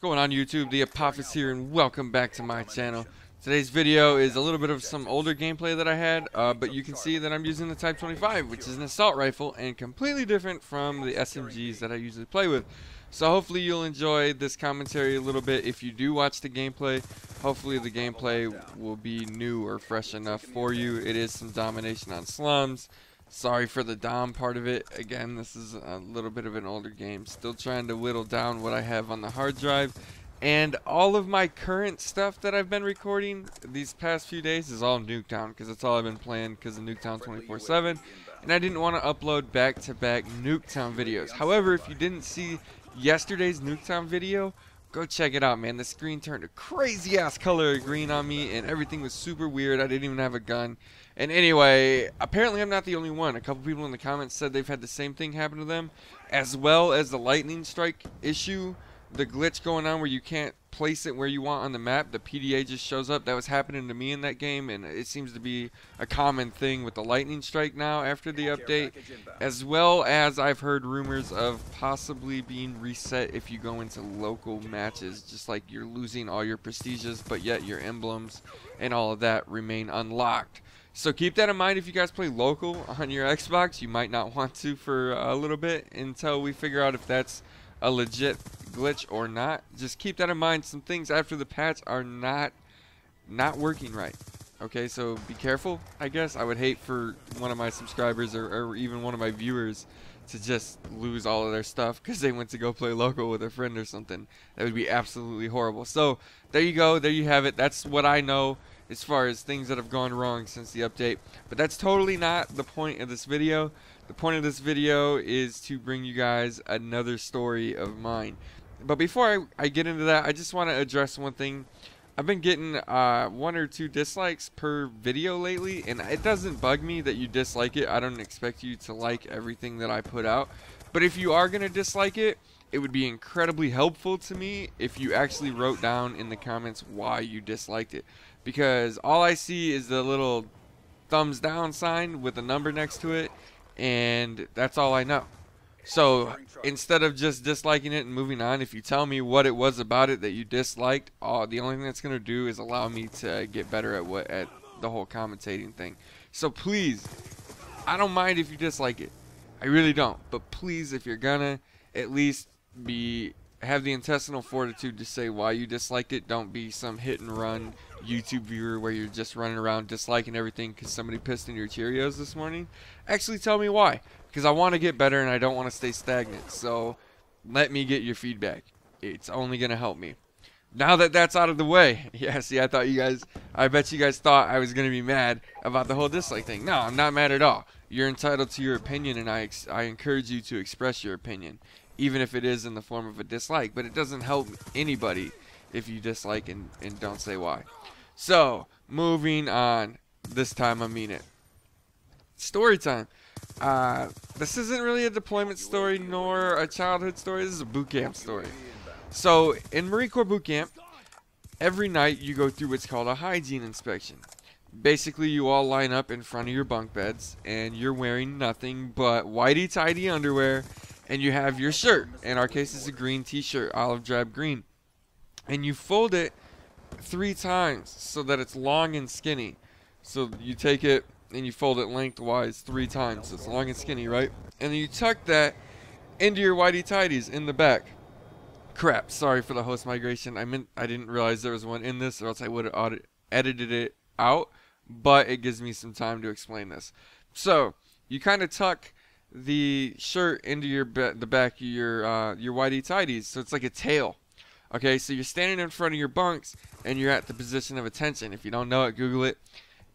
going on YouTube? The Apophis here, and welcome back to my channel. Today's video is a little bit of some older gameplay that I had, but you can see that I'm using the Type 25, which is an assault rifle and completely different from the SMGs that I usually play with. So hopefully you'll enjoy this commentary a little bit. If you do watch the gameplay, hopefully the gameplay will be new or fresh enough for you. It is some domination on slums. Sorry for the dom part of it. Again, this is a little bit of an older game. Still trying to whittle down what I have on the hard drive. And all of my current stuff that I've been recording these past few days is all Nuketown, because that's all I've been playing because of Nuketown 24/7. And I didn't want to upload back-to-back Nuketown videos. However, if you didn't see yesterday's Nuketown video, go check it out, man. The screen turned a crazy-ass color of green on me, and everything was super weird. I didn't even have a gun. And anyway, apparently I'm not the only one. A couple people in the comments said they've had the same thing happen to them, as well as the lightning strike issue, the glitch going on where you can't place it where you want on the map. The PDA just shows up. That was happening to me in that game, and it seems to be a common thing with the lightning strike now after the update, as well as I've heard rumors of possibly being reset if you go into local matches, just like you're losing all your prestiges, but yet your emblems and all of that remain unlocked. So keep that in mind if you guys play local on your Xbox. You might not want to for a little bit until we figure out if that's a legit glitch or not. Just keep that in mind. Some things after the patch are not working right. Okay, so be careful, I guess. I would hate for one of my subscribers or even one of my viewers to just lose all of their stuff because they went to go play local with a friend or something. That would be absolutely horrible. So there you go. There you have it. That's what I know as far as things that have gone wrong since the update. But that's totally not the point of this video. The point of this video is to bring you guys another story of mine. But before I get into that, I just want to address one thing. I've been getting 1 or 2 dislikes per video lately, and it doesn't bug me that you dislike it. I don't expect you to like everything that I put out. But if you are going to dislike it, it would be incredibly helpful to me if you actually wrote down in the comments why you disliked it. Because all I see is the little thumbs down sign with a number next to it, and that's all I know. So instead of just disliking it and moving on, if you tell me what it was about it that you disliked, the only thing that's going to do is allow me to get better at the whole commentating thing. So please, I don't mind if you dislike it. I really don't. But please, if you're gonna, at least have the intestinal fortitude to say why you disliked it. Don't be some hit and run YouTube viewer where you're just running around disliking everything because somebody pissed in your Cheerios this morning. Actually tell me why, because I want to get better and I don't want to stay stagnant. So let me get your feedback. It's only going to help me. Now that that's out of the way, yeah, see, I bet you guys thought I was going to be mad about the whole dislike thing. No, I'm not mad at all. You're entitled to your opinion, and I encourage you to express your opinion, even if it is in the form of a dislike. But it doesn't help anybody if you dislike and don't say why. So, moving on. This time I mean it. Story time. This isn't really a deployment story nor a childhood story. This is a boot camp story. So, in Marine Corps boot camp, every night you go through what's called a hygiene inspection. Basically, you all line up in front of your bunk beds, and you're wearing nothing but whitey-tidy underwear, and you have your shirt. In our case, it's a green t-shirt, olive drab green. And you fold it 3 times so that it's long and skinny. So you take it and you fold it lengthwise 3 times. So it's long and skinny, right? And then you tuck that into your whitey-tidies in the back. Crap, sorry for the host migration. I didn't realize there was one in this, or else I would have edited it out. But it gives me some time to explain this. So you kind of tuck the shirt into the back of your whitey-tidies, so it's like a tail. Okay, so you're standing in front of your bunks, and you're at the position of attention. If you don't know it, Google it.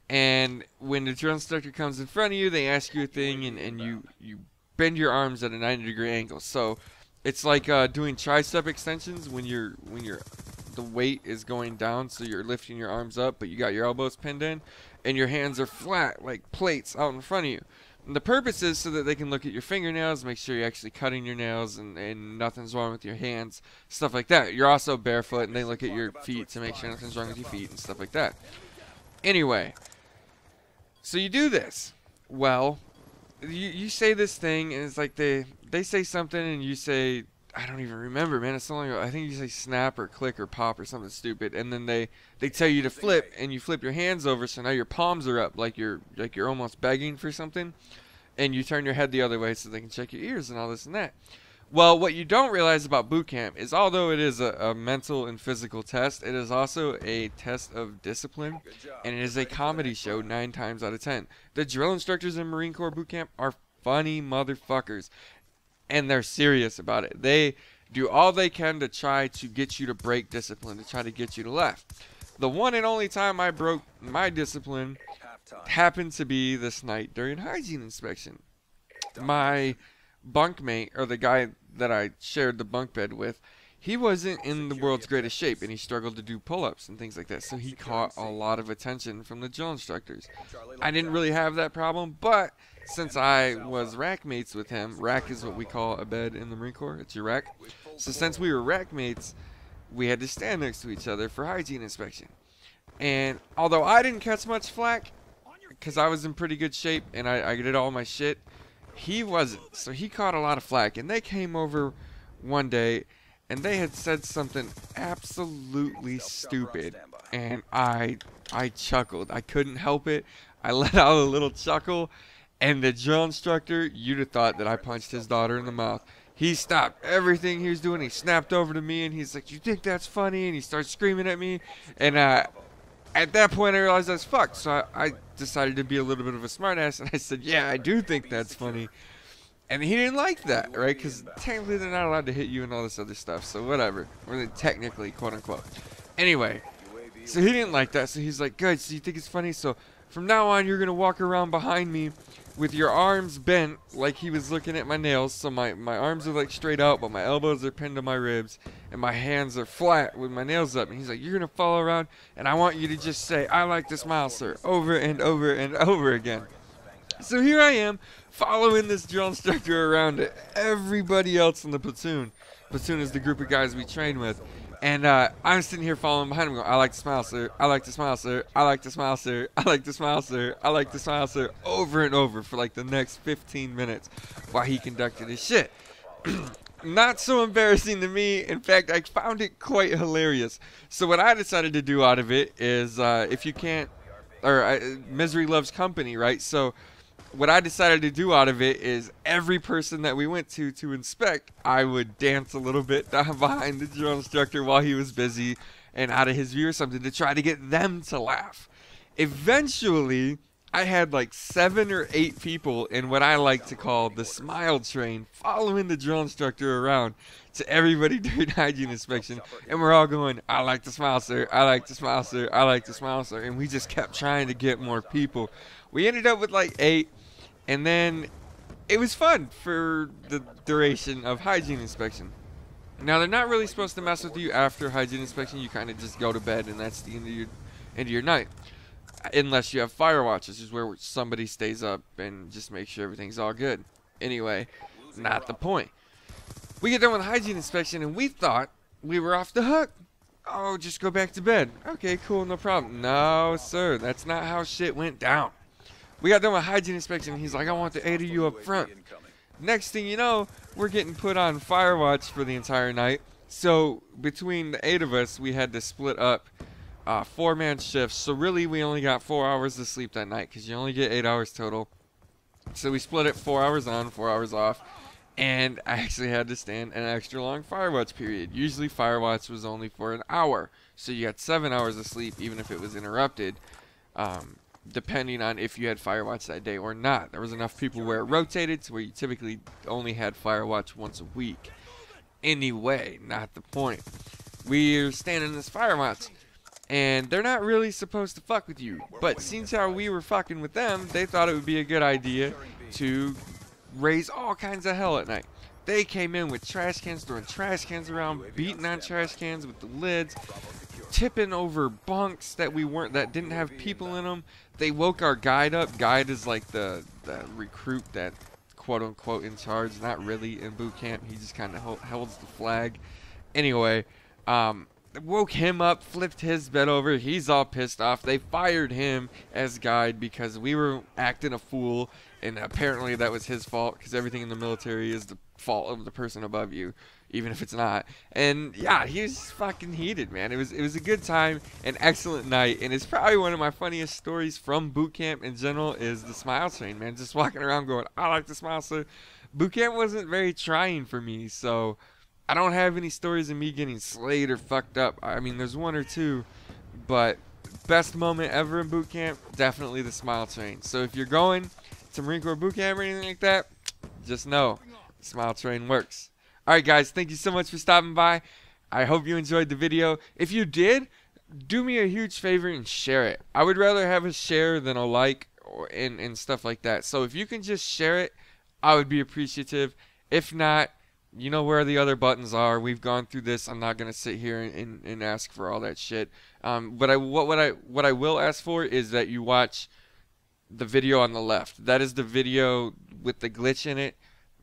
And when the drill instructor comes in front of you, they ask you a thing, and you bend your arms at a 90-degree angle. So it's like doing tricep extensions when the weight is going down, so you're lifting your arms up, but you got your elbows pinned in, and your hands are flat like plates out in front of you. And the purpose is so that they can look at your fingernails, make sure you're actually cutting your nails and nothing's wrong with your hands, stuff like that. You're also barefoot, and they look at your feet to make sure nothing's wrong with your feet and stuff like that. Anyway, so you do this. Well, you say this thing, and it's like they say something, and you say, I don't even remember, man. It's so long ago. I think you say snap or click or pop or something stupid, and then they tell you to flip, and you flip your hands over, so now your palms are up like you're almost begging for something, and you turn your head the other way so they can check your ears and all this and that. Well, what you don't realize about boot camp is although it is a mental and physical test, it is also a test of discipline, and it is a comedy show 9 times out of 10. The drill instructors in Marine Corps boot camp are funny motherfuckers, and they're serious about it. They do all they can to try to get you to break discipline, to try to get you to laugh. The one and only time I broke my discipline happened to be this night during hygiene inspection. My bunkmate, or the guy that I shared the bunk bed with, he wasn't in the world's greatest shape, and he struggled to do pull-ups and things like that, so he caught a lot of attention from the drill instructors. I didn't really have that problem, but since I was rack mates with him, rack is what we call a bed in the Marine Corps, it's your rack. So since we were rack mates, we had to stand next to each other for hygiene inspection. And although I didn't catch much flack, because I was in pretty good shape and I did all my shit, he wasn't. So he caught a lot of flack, and they came over one day and they had said something absolutely stupid, and I chuckled. I couldn't help it. I let out a little chuckle, and the drill instructor, you'd have thought that I punched his daughter in the mouth. He stopped everything he was doing. He snapped over to me, and he's like, "You think that's funny?" And he starts screaming at me, and at that point I realized I was fucked. So I decided to be a little bit of a smartass, and I said, "Yeah, I do think that's funny." And he didn't like that, right? Because technically they're not allowed to hit you and all this other stuff, so whatever. Or technically, quote unquote. Anyway, so he didn't like that, so he's like, "Good, so you think it's funny? So from now on, you're going to walk around behind me with your arms bent," like he was looking at my nails. So my arms are like straight out, but my elbows are pinned to my ribs, and my hands are flat with my nails up. And he's like, "You're going to follow around, and I want you to just say, 'I like to smile, sir,' over and over and over again." So here I am, following this drill instructor around everybody else in the platoon. Platoon is the group of guys we train with. And I'm sitting here following behind him going, "I like to smile, sir. I like to smile, sir. I like to smile, sir. I like to smile, sir. I like to smile, sir," over and over for like the next 15 minutes while he conducted his shit. Not so embarrassing to me. In fact, I found it quite hilarious. So what I decided to do out of it is, if you can't, or misery loves company, right? So what I decided to do out of it is every person that we went to inspect, I would dance a little bit down behind the drill instructor while he was busy and out of his view or something to try to get them to laugh. Eventually, I had like 7 or 8 people in what I like to call the smile train following the drill instructor around to everybody during hygiene inspection, and we're all going, "I like to smile, sir. I like to smile, sir. I like to smile, sir." And we just kept trying to get more people. We ended up with like 8. And then it was fun for the duration of hygiene inspection. Now, they're not really supposed to mess with you after hygiene inspection. You kind of just go to bed, and that's the end of your night. Unless you have fire watch, which is where somebody stays up and just makes sure everything's all good. Anyway, not the point. We get done with hygiene inspection, and we thought we were off the hook. Oh, just go back to bed. Okay, cool, no problem. No, sir, that's not how shit went down. We got done with hygiene inspection, and he's like, "I want the 8 of you up front." Next thing you know, we're getting put on fire watch for the entire night. So between the 8 of us, we had to split up 4-man shifts. So really, we only got 4 hours of sleep that night because you only get 8 hours total. So we split it 4 hours on, 4 hours off. And I actually had to stand an extra long fire watch period. Usually fire watch was only for an hour. So you got 7 hours of sleep even if it was interrupted. Depending on if you had fire watch that day or not. There was enough people where it rotated to where you typically only had fire watch once a week. Anyway, not the point. We're standing in this fire watch, and they're not really supposed to fuck with you. But since how we were fucking with them, they thought it would be a good idea to raise all kinds of hell at night. They came in with trash cans, throwing trash cans around, beating on trash cans with the lids, tipping over bunks that didn't have people in them. They woke our guide up. Guide is like the recruit that quote unquote in charge. Not really in boot camp. He just kind of holds the flag. Anyway, woke him up, flipped his bed over. He's all pissed off. They fired him as guide because we were acting a fool, and apparently that was his fault because everything in the military is the fault of the person above you. even if it's not. And yeah, he was fucking heated, man. It was a good time, an excellent night, and it's probably one of my funniest stories from boot camp in general is the smile train, man. Just walking around going, I like the smile. So boot camp wasn't very trying for me, so I don't have any stories of me getting slayed or fucked up. I mean, there's one or two, but best moment ever in boot camp, definitely the smile train. So if you're going to Marine Corps boot camp or anything like that, just know the smile train works. Alright guys, thank you so much for stopping by. I hope you enjoyed the video. If you did, do me a huge favor and share it. I would rather have a share than a like and stuff like that. So if you can just share it, I would be appreciative. If not, you know where the other buttons are. We've gone through this. I'm not gonna sit here and ask for all that shit. But what I will ask for is that you watch the video on the left. That is the video with the glitch in it,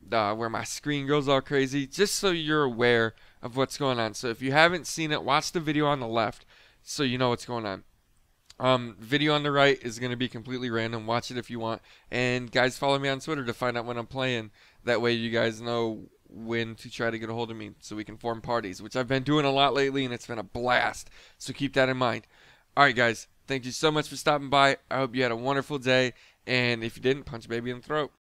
where my screen goes all crazy, just so you're aware of what's going on. So if you haven't seen it, watch the video on the left so you know what's going on. Video on the right is going to be completely random. Watch it if you want. And guys, follow me on Twitter to find out when I'm playing. That way you guys know when to try to get a hold of me so we can form parties, which I've been doing a lot lately and it's been a blast. So keep that in mind. Alright guys, thank you so much for stopping by. I hope you had a wonderful day. And if you didn't, punch baby in the throat.